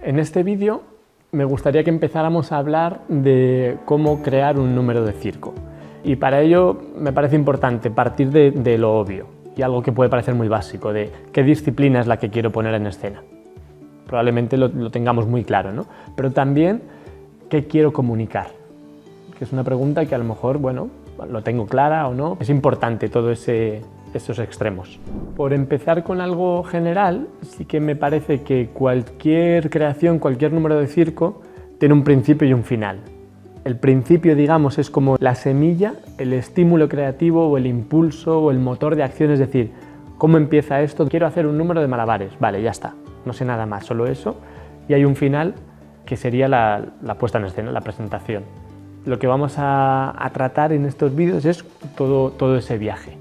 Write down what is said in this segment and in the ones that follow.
En este vídeo me gustaría que empezáramos a hablar de cómo crear un número de circo. Y para ello me parece importante partir de lo obvio y algo que puede parecer muy básico, de qué disciplina es la que quiero poner en escena. Probablemente lo tengamos muy claro, ¿no? Pero también qué quiero comunicar, que es una pregunta que a lo mejor, bueno, lo tengo clara o no. Es importante todos esos extremos. Por empezar con algo general, sí que me parece que cualquier creación, cualquier número de circo, tiene un principio y un final. El principio, digamos, es como la semilla, el estímulo creativo o el impulso o el motor de acción, es decir, ¿cómo empieza esto? Quiero hacer un número de malabares, vale, ya está, no sé nada más, solo eso. Y hay un final que sería la puesta en escena, la presentación. Lo que vamos a tratar en estos vídeos es todo ese viaje.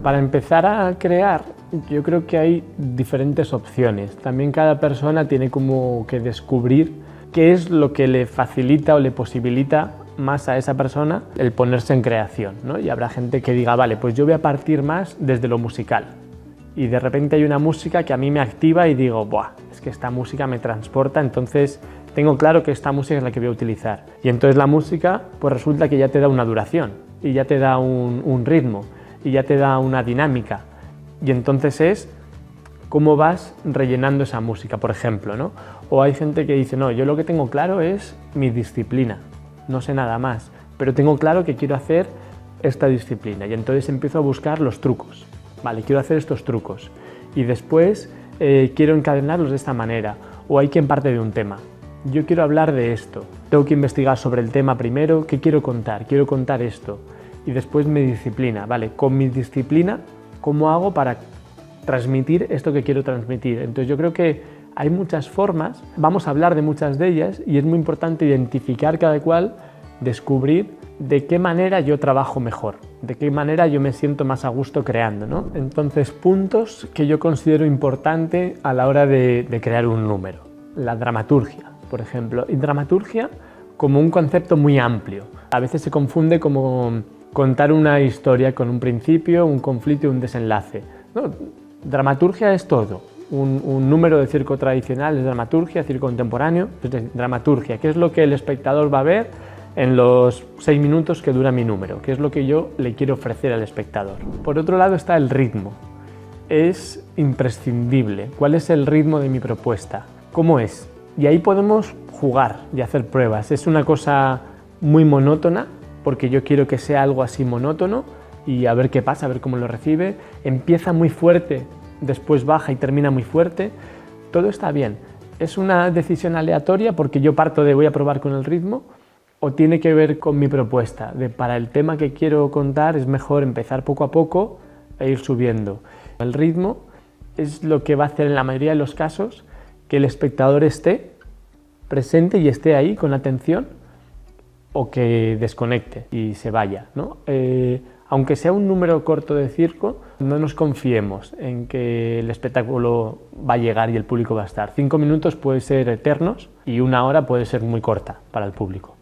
Para empezar a crear, yo creo que hay diferentes opciones. También cada persona tiene como que descubrir qué es lo que le facilita o le posibilita más a esa persona el ponerse en creación, ¿no? Y habrá gente que diga, vale, pues yo voy a partir más desde lo musical. Y de repente hay una música que a mí me activa y digo, buah, es que esta música me transporta, entonces tengo claro que esta música es la que voy a utilizar. Y entonces la música, pues resulta que ya te da una duración, y ya te da un ritmo, y ya te da una dinámica. Y entonces es cómo vas rellenando esa música, por ejemplo, ¿no? O hay gente que dice, no, yo lo que tengo claro es mi disciplina, no sé nada más, pero tengo claro que quiero hacer esta disciplina. Y entonces empiezo a buscar los trucos. Vale, quiero hacer estos trucos. Y después quiero encadenarlos de esta manera. O hay quien parte de un tema. Yo quiero hablar de esto. Tengo que investigar sobre el tema primero. ¿Qué quiero contar? Quiero contar esto. Y después mi disciplina. Vale, con mi disciplina, ¿cómo hago para transmitir esto que quiero transmitir? Entonces yo creo que hay muchas formas. Vamos a hablar de muchas de ellas y es muy importante identificar cada cual, descubrir de qué manera yo trabajo mejor, de qué manera yo me siento más a gusto creando, ¿no? Entonces, puntos que yo considero importante a la hora de crear un número. La dramaturgia, por ejemplo. Y dramaturgia como un concepto muy amplio. A veces se confunde como contar una historia con un principio, un conflicto y un desenlace. No, dramaturgia es todo. Un número de circo tradicional es dramaturgia, circo contemporáneo es dramaturgia. ¿Qué es lo que el espectador va a ver en los 6 minutos que dura mi número? ¿Qué es lo que yo le quiero ofrecer al espectador? Por otro lado está el ritmo. Es imprescindible. ¿Cuál es el ritmo de mi propuesta? ¿Cómo es? Y ahí podemos jugar y hacer pruebas. Es una cosa muy monótona, porque yo quiero que sea algo así monótono y a ver qué pasa, a ver cómo lo recibe. Empieza muy fuerte, después baja y termina muy fuerte. Todo está bien. ¿Es una decisión aleatoria porque yo parto de voy a probar con el ritmo? ¿O tiene que ver con mi propuesta? De para el tema que quiero contar es mejor empezar poco a poco e ir subiendo. El ritmo es lo que va a hacer en la mayoría de los casos que el espectador esté presente y esté ahí con atención, o que desconecte y se vaya, ¿no? Aunque sea un número corto de circo, no nos confiemos en que el espectáculo va a llegar y el público va a estar. 5 minutos puede ser eternos y 1 hora puede ser muy corta para el público.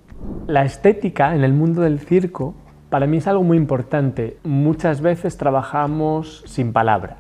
La estética en el mundo del circo para mí es algo muy importante. Muchas veces trabajamos sin palabra,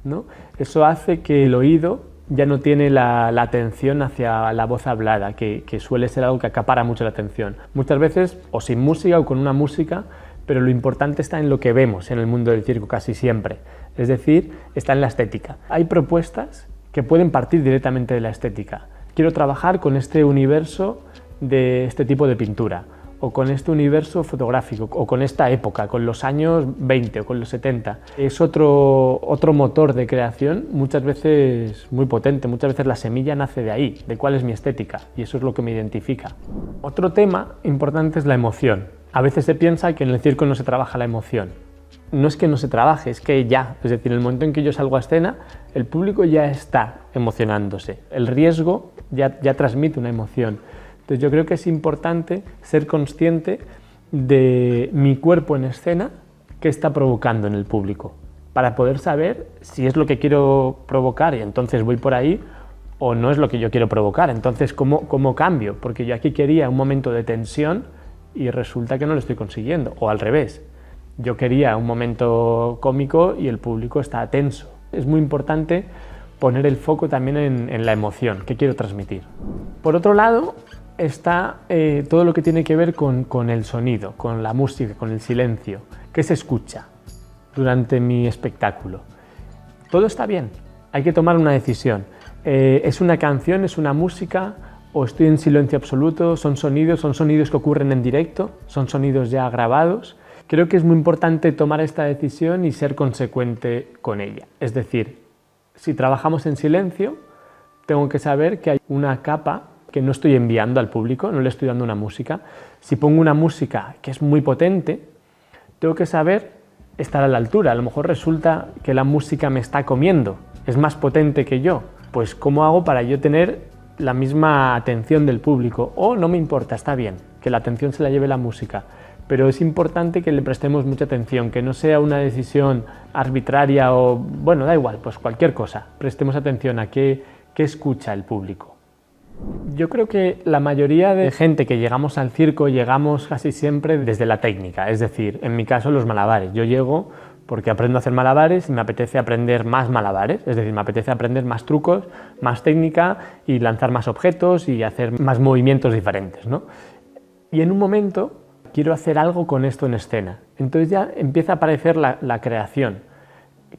¿no? Eso hace que el oído ya no tiene la atención hacia la voz hablada, que suele ser algo que acapara mucho la atención. Muchas veces o sin música o con una música, pero lo importante está en lo que vemos en el mundo del circo casi siempre. Es decir, está en la estética. Hay propuestas que pueden partir directamente de la estética. Quiero trabajar con este universo de este tipo de pintura, o con este universo fotográfico, o con esta época, con los años 20 o con los 70. Es otro motor de creación, muchas veces muy potente, muchas veces la semilla nace de ahí, de cuál es mi estética, y eso es lo que me identifica. Otro tema importante es la emoción. A veces se piensa que en el circo no se trabaja la emoción. No es que no se trabaje, es que ya, es decir, en el momento en que yo salgo a escena, el público ya está emocionándose. El riesgo ya transmite una emoción. Entonces yo creo que es importante ser consciente de mi cuerpo en escena, qué está provocando en el público, para poder saber si es lo que quiero provocar y entonces voy por ahí, o no es lo que yo quiero provocar. Entonces, ¿cómo cambio? Porque yo aquí quería un momento de tensión y resulta que no lo estoy consiguiendo, o al revés. Yo quería un momento cómico y el público está tenso. Es muy importante poner el foco también en la emoción, qué quiero transmitir. Por otro lado, está todo lo que tiene que ver con el sonido, con la música, con el silencio, qué se escucha durante mi espectáculo. Todo está bien, hay que tomar una decisión. ¿Es una canción, es una música o estoy en silencio absoluto? ¿Son sonidos que ocurren en directo? ¿Son sonidos ya grabados? Creo que es muy importante tomar esta decisión y ser consecuente con ella. Es decir, si trabajamos en silencio, tengo que saber que hay una capa que no estoy enviando al público, no le estoy dando una música. Si pongo una música que es muy potente, tengo que saber estar a la altura. A lo mejor resulta que la música me está comiendo, es más potente que yo. Pues ¿cómo hago para yo tener la misma atención del público? O no me importa, está bien, que la atención se la lleve la música, pero es importante que le prestemos mucha atención, que no sea una decisión arbitraria o, bueno, da igual, pues cualquier cosa. Prestemos atención a qué escucha el público. Yo creo que la mayoría de gente que llegamos al circo llegamos casi siempre desde la técnica, es decir, en mi caso los malabares. Yo llego porque aprendo a hacer malabares y me apetece aprender más malabares, es decir, me apetece aprender más trucos, más técnica y lanzar más objetos y hacer más movimientos diferentes, ¿no? Y en un momento quiero hacer algo con esto en escena, entonces ya empieza a aparecer la creación.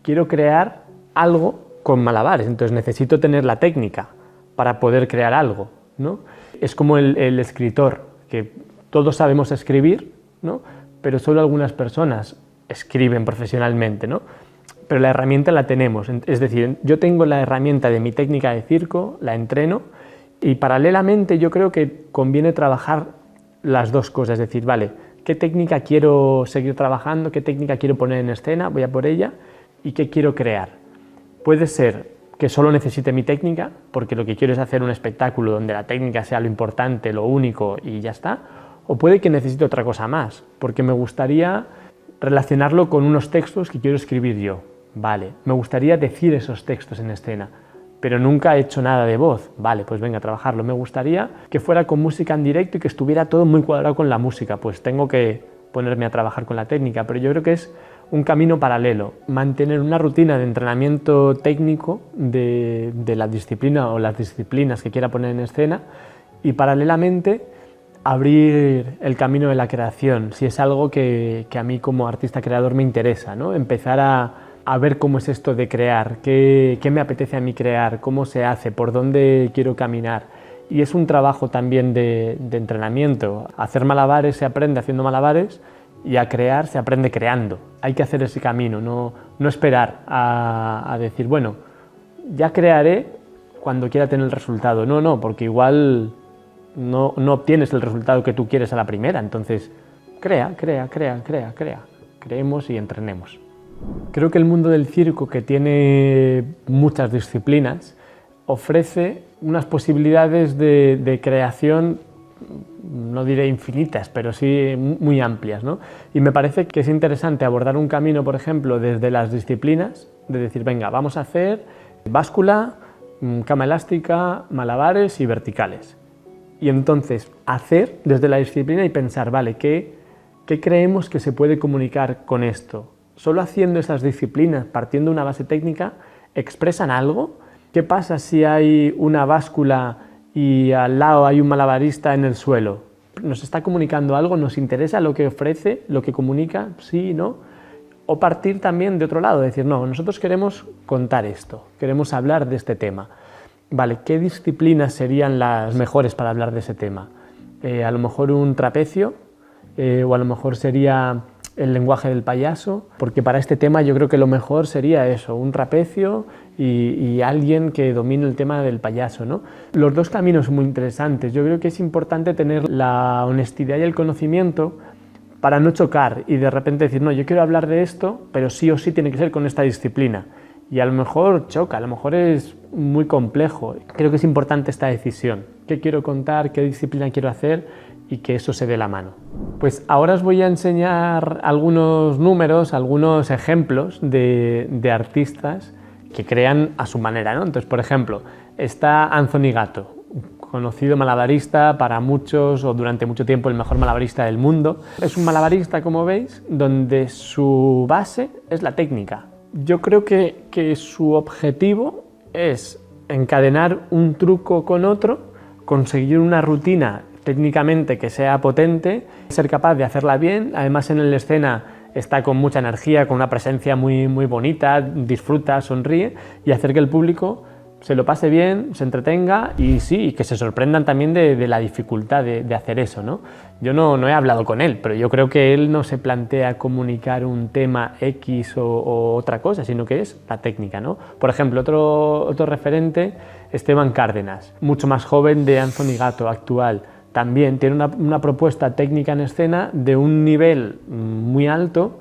Quiero crear algo con malabares, entonces necesito tener la técnica para poder crear algo, ¿no? Es como el escritor, que todos sabemos escribir, ¿no? Pero solo algunas personas escriben profesionalmente, ¿no? Pero la herramienta la tenemos, es decir, yo tengo la herramienta de mi técnica de circo, la entreno y paralelamente yo creo que conviene trabajar las dos cosas, es decir, vale, ¿qué técnica quiero seguir trabajando? ¿Qué técnica quiero poner en escena? Voy a por ella y ¿qué quiero crear? Puede ser que solo necesite mi técnica, porque lo que quiero es hacer un espectáculo donde la técnica sea lo importante, lo único y ya está, o puede que necesite otra cosa más, porque me gustaría relacionarlo con unos textos que quiero escribir yo. Vale, me gustaría decir esos textos en escena, pero nunca he hecho nada de voz. Vale, pues venga a trabajarlo. Me gustaría que fuera con música en directo y que estuviera todo muy cuadrado con la música, pues tengo que ponerme a trabajar con la técnica, pero yo creo que es un camino paralelo, mantener una rutina de entrenamiento técnico de la disciplina o las disciplinas que quiera poner en escena y paralelamente abrir el camino de la creación, si es algo que a mí como artista creador me interesa, ¿no? Empezar a ver cómo es esto de crear, qué me apetece a mí crear, cómo se hace, por dónde quiero caminar. Y es un trabajo también de entrenamiento. A hacer malabares se aprende haciendo malabares y a crear se aprende creando. Hay que hacer ese camino, no esperar a decir, bueno, ya crearé cuando quiera tener el resultado. No, porque igual no obtienes el resultado que tú quieres a la primera, entonces crea, creemos y entrenemos. Creo que el mundo del circo, que tiene muchas disciplinas, ofrece unas posibilidades de creación, no diré infinitas, pero sí muy amplias, ¿no? Y me parece que es interesante abordar un camino, por ejemplo, desde las disciplinas, de decir, venga, vamos a hacer báscula, cama elástica, malabares y verticales. Y entonces hacer desde la disciplina y pensar, vale, ¿qué creemos que se puede comunicar con esto? Solo haciendo esas disciplinas, partiendo de una base técnica, ¿expresan algo? ¿Qué pasa si hay una báscula y al lado hay un malabarista en el suelo? ¿Nos está comunicando algo? ¿Nos interesa lo que ofrece, lo que comunica? ¿Sí, no? O partir también de otro lado, decir, no, nosotros queremos contar esto, queremos hablar de este tema. Vale, ¿qué disciplinas serían las mejores para hablar de ese tema? A lo mejor un trapecio, o a lo mejor sería el lenguaje del payaso, porque para este tema yo creo que lo mejor sería eso, un trapecio y alguien que domine el tema del payaso, ¿no? Los dos caminos son muy interesantes. Yo creo que es importante tener la honestidad y el conocimiento para no chocar y de repente decir, no, yo quiero hablar de esto, pero sí o sí tiene que ser con esta disciplina. Y a lo mejor choca, a lo mejor es muy complejo. Creo que es importante esta decisión. ¿Qué quiero contar? ¿Qué disciplina quiero hacer? Y que eso se dé la mano. Pues ahora os voy a enseñar algunos números, algunos ejemplos de artistas que crean a su manera, ¿no? Entonces, por ejemplo, está Anthony Gatto, conocido malabarista para muchos, o durante mucho tiempo el mejor malabarista del mundo. Es un malabarista, como veis, donde su base es la técnica. Yo creo que su objetivo es encadenar un truco con otro, conseguir una rutina técnicamente que sea potente, ser capaz de hacerla bien, además en la escena está con mucha energía, con una presencia muy bonita, disfruta, sonríe, y hacer que el público se lo pase bien, se entretenga y sí, y que se sorprendan también de la dificultad de hacer eso, ¿no? Yo no he hablado con él, pero yo creo que él no se plantea comunicar un tema X o otra cosa, sino que es la técnica, ¿no? Por ejemplo, otro referente, Esteban Cárdenas, mucho más joven de Anthony Gatto, actual. También tiene una propuesta técnica en escena de un nivel muy alto,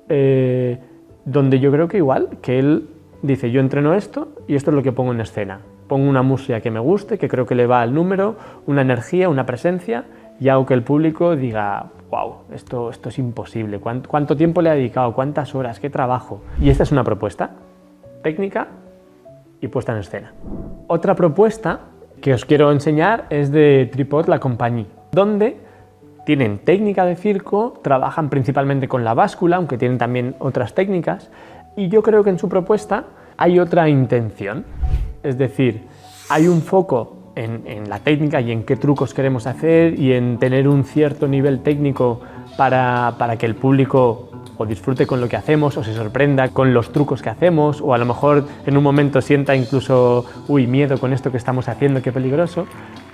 donde yo creo que igual, que él dice, yo entreno esto y esto es lo que pongo en escena. Pongo una música que me guste, que creo que le va al número, una energía, una presencia, y hago que el público diga, wow, esto es imposible, ¿cuánto tiempo le ha dedicado? ¿Cuántas horas? ¿Qué trabajo? Y esta es una propuesta técnica y puesta en escena. Otra propuesta que os quiero enseñar es de Tripod La Compagnie, donde tienen técnica de circo, trabajan principalmente con la báscula, aunque tienen también otras técnicas, y yo creo que en su propuesta hay otra intención, es decir, hay un foco en la técnica y en qué trucos queremos hacer y en tener un cierto nivel técnico para que el público o disfrute con lo que hacemos o se sorprenda con los trucos que hacemos o a lo mejor en un momento sienta incluso miedo con esto que estamos haciendo, qué peligroso,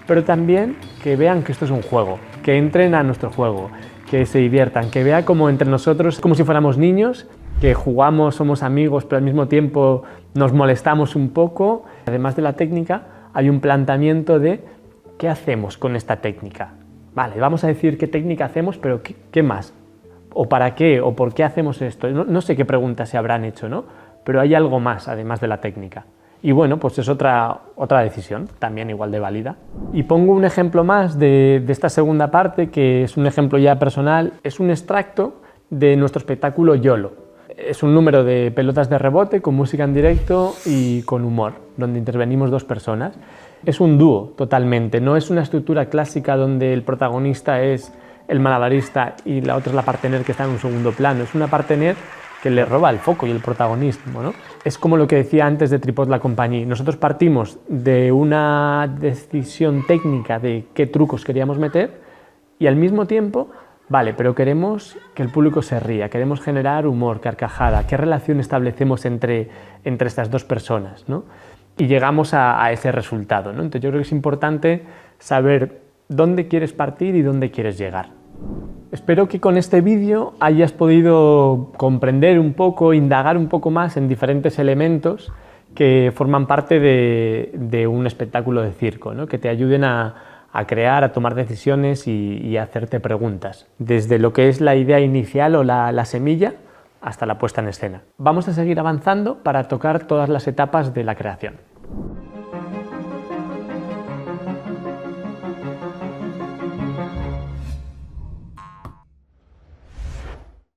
pero también que vean que esto es un juego, que entren a nuestro juego, que se diviertan, que vean como entre nosotros, como si fuéramos niños, que jugamos, somos amigos, pero al mismo tiempo nos molestamos un poco. Además de la técnica, hay un planteamiento de ¿qué hacemos con esta técnica? Vale, vamos a decir qué técnica hacemos, pero ¿qué más? ¿O para qué? ¿O por qué hacemos esto? No sé qué preguntas se habrán hecho, ¿no? Pero hay algo más, además de la técnica. Y bueno, pues es otra decisión, también igual de válida. Y pongo un ejemplo más de esta segunda parte, que es un ejemplo ya personal. Es un extracto de nuestro espectáculo YOLO. Es un número de pelotas de rebote con música en directo y con humor, donde intervenimos dos personas. Es un dúo totalmente, no es una estructura clásica donde el protagonista es el malabarista y la otra es la partener que está en un segundo plano. Es una partener que le roba el foco y el protagonismo, ¿no? Es como lo que decía antes de Tripod La Compagnie. Nosotros partimos de una decisión técnica de qué trucos queríamos meter y al mismo tiempo, vale, pero queremos que el público se ría, queremos generar humor, carcajada, qué relación establecemos entre estas dos personas, ¿no? Y llegamos a ese resultado, ¿no? Entonces yo creo que es importante saber dónde quieres partir y dónde quieres llegar. Espero que con este vídeo hayas podido comprender un poco, indagar un poco más en diferentes elementos que forman parte de un espectáculo de circo, ¿no? Que te ayuden a crear, a tomar decisiones y a hacerte preguntas, desde lo que es la idea inicial o la semilla hasta la puesta en escena. Vamos a seguir avanzando para tocar todas las etapas de la creación.